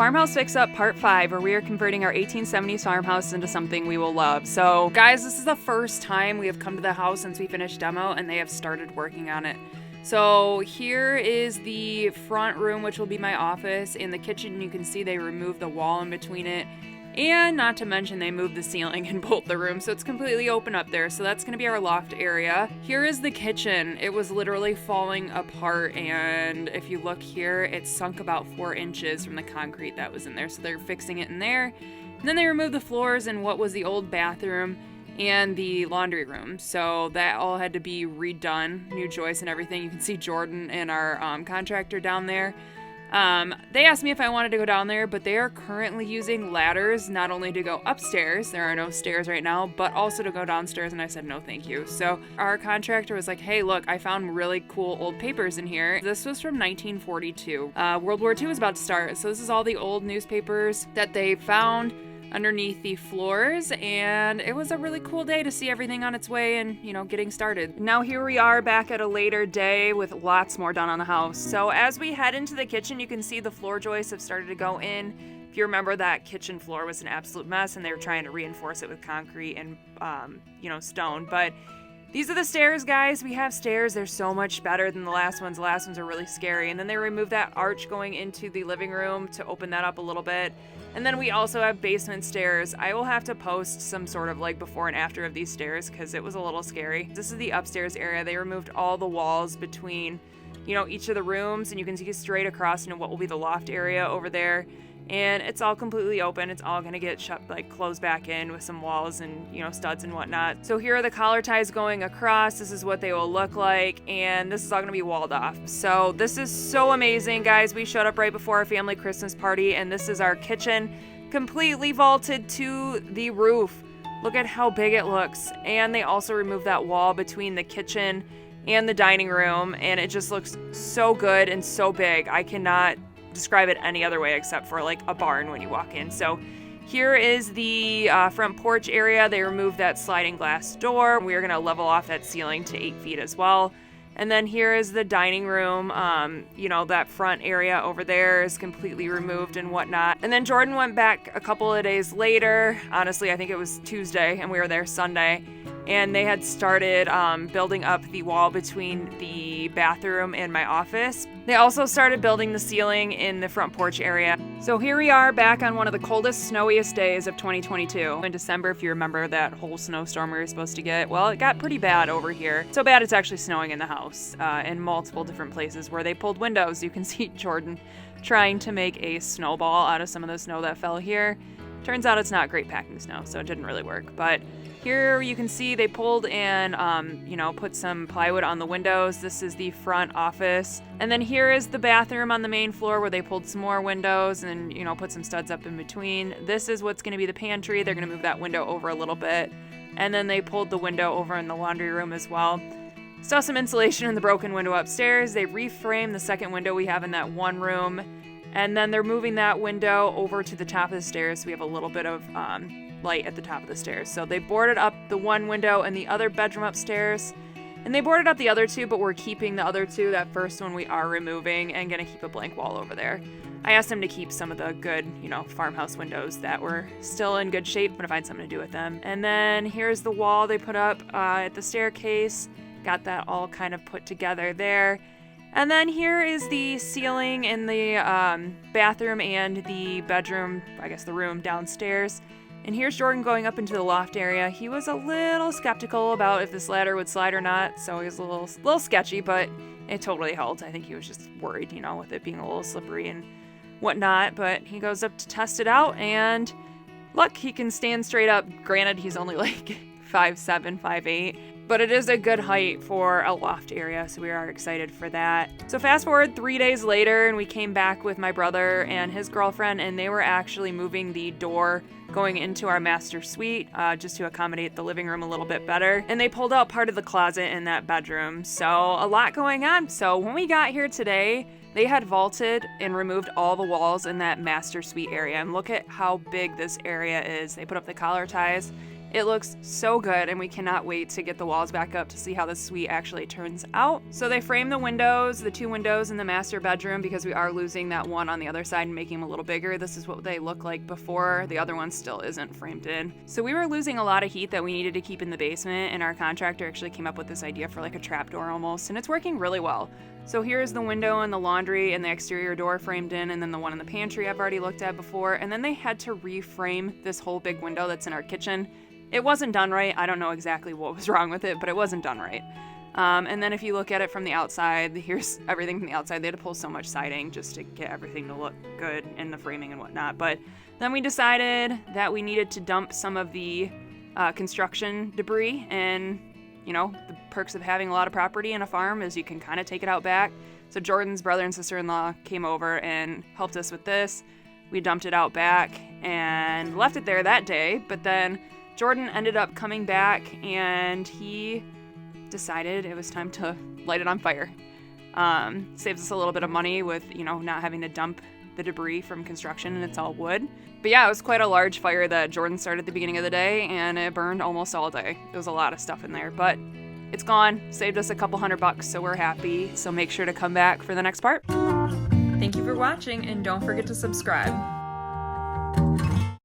Farmhouse Fix Up Part 5, where we are converting our 1870s farmhouse into something we will love. So, guys, this is the first time we have come to the house since we finished demo, and they have started working on it. So here is the front room, which will be my office. In the kitchen, you can see they removed the wall in between it. And not to mention, they moved the ceiling in both the rooms, so it's completely open up there. So that's going to be our loft area. Here is the kitchen. It was literally falling apart, and if you look here, it sunk about 4 inches from the concrete that was in there. So they're fixing it in there. And then they removed the floors in what was the old bathroom and the laundry room. So that all had to be redone, new joists and everything. You can see Jordan and our contractor down there. They asked me if I wanted to go down there, but they are currently using ladders, not only to go upstairs, there are no stairs right now, but also to go downstairs, and I said no thank you. So our contractor was like, hey, look, I found really cool old papers in here. This was from 1942. World War II was about to start, so this is all the old newspapers that they found underneath the floors, and it was a really cool day to see everything on its way and, you know, getting started. Now here we are back at a later day with lots more done on the house. So as we head into the kitchen, you can see the floor joists have started to go in. If you remember, that kitchen floor was an absolute mess, and they were trying to reinforce it with concrete and, stone. But these are the stairs, guys. We have stairs. They're so much better than the last ones. The last ones are really scary. And then they removed that arch going into the living room to open that up a little bit. And then we also have basement stairs. I will have to post some sort of like before and after of these stairs because it was a little scary. This is the upstairs area. They removed all the walls between, each of the rooms, and you can see straight across into what will be the loft area over there. And it's all completely open. It's all gonna get shut, closed back in with some walls and, studs and whatnot. So here are the collar ties going across. This is what they will look like. And this is all gonna be walled off. So this is so amazing, guys. We showed up right before our family Christmas party, and this is our kitchen, completely vaulted to the roof. Look at how big it looks. And they also removed that wall between the kitchen and the dining room, and it just looks so good and so big. I cannot describe it any other way except for like a barn when you walk in. So here is the front porch area. They removed that sliding glass door. We are going to level off that ceiling to 8 feet as well. And then here is the dining room. That front area over there is completely removed and whatnot. And then Jordan went back a couple of days later. Honestly, I think it was Tuesday, and we were there Sunday. And they had started building up the wall between the bathroom and my office. They also started building the ceiling in the front porch area. So here we are back on one of the coldest, snowiest days of 2022. In December, if you remember that whole snowstorm we were supposed to get, well, it got pretty bad over here. So bad it's actually snowing in the house in multiple different places where they pulled windows. You can see Jordan trying to make a snowball out of some of the snow that fell here. Turns out it's not great packing snow, so it didn't really work. But here you can see they pulled and, put some plywood on the windows. This is the front office. And then here is the bathroom on the main floor where they pulled some more windows and, put some studs up in between. This is what's going to be the pantry. They're going to move that window over a little bit. And then they pulled the window over in the laundry room as well. Still some insulation in the broken window upstairs. They reframed the second window we have in that one room. And then they're moving that window over to the top of the stairs, so we have a little bit of light at the top of the stairs. So they boarded up the one window in the other bedroom upstairs, and they boarded up the other two, but we're keeping the other two. That first one we are removing and gonna keep a blank wall over there. I asked them to keep some of the good, farmhouse windows that were still in good shape. I'm gonna find something to do with them. And then here's the wall they put up at the staircase. Got that all kind of put together there. And then here is the ceiling in the bathroom and the bedroom, I guess the room downstairs. And here's Jordan going up into the loft area. He was a little skeptical about if this ladder would slide or not, so he was a little sketchy, but it totally held. I think he was just worried, with it being a little slippery and whatnot. But he goes up to test it out, and look, he can stand straight up. Granted, he's only like 5'7", 5'8". But it is a good height for a loft area, so we are excited for that. So fast forward 3 days later, and we came back with my brother and his girlfriend, and they were actually moving the door going into our master suite just to accommodate the living room a little bit better. And they pulled out part of the closet in that bedroom. So a lot going on. So when we got here today, they had vaulted and removed all the walls in that master suite area. And look at how big this area is. They put up the collar ties. It looks so good, and we cannot wait to get the walls back up to see how this suite actually turns out. So they framed the windows, the 2 windows in the master bedroom, because we are losing that one on the other side and making them a little bigger. This is what they look like before. The other one still isn't framed in. So we were losing a lot of heat that we needed to keep in the basement, and our contractor actually came up with this idea for like a trapdoor almost, and it's working really well. So here's the window and the laundry and the exterior door framed in, and then the one in the pantry I've already looked at before. And then they had to reframe this whole big window that's in our kitchen. It wasn't done right. I don't know exactly what was wrong with it, but it wasn't done right. And then if you look at it from the outside, here's everything from the outside. They had to pull so much siding just to get everything to look good in the framing and whatnot. But then we decided that we needed to dump some of the construction debris, and you know, the perks of having a lot of property in a farm is you can kind of take it out back. So Jordan's brother and sister-in-law came over and helped us with this. We dumped it out back and left it there that day, but then Jordan ended up coming back and he decided it was time to light it on fire. Saves us a little bit of money with, you know, not having to dump the debris from construction, and it's all wood. But yeah, it was quite a large fire that Jordan started at the beginning of the day, and it burned almost all day. It was a lot of stuff in there, but it's gone. Saved us a couple $100, so we're happy. So make sure to come back for the next part. Thank you for watching, and don't forget to subscribe.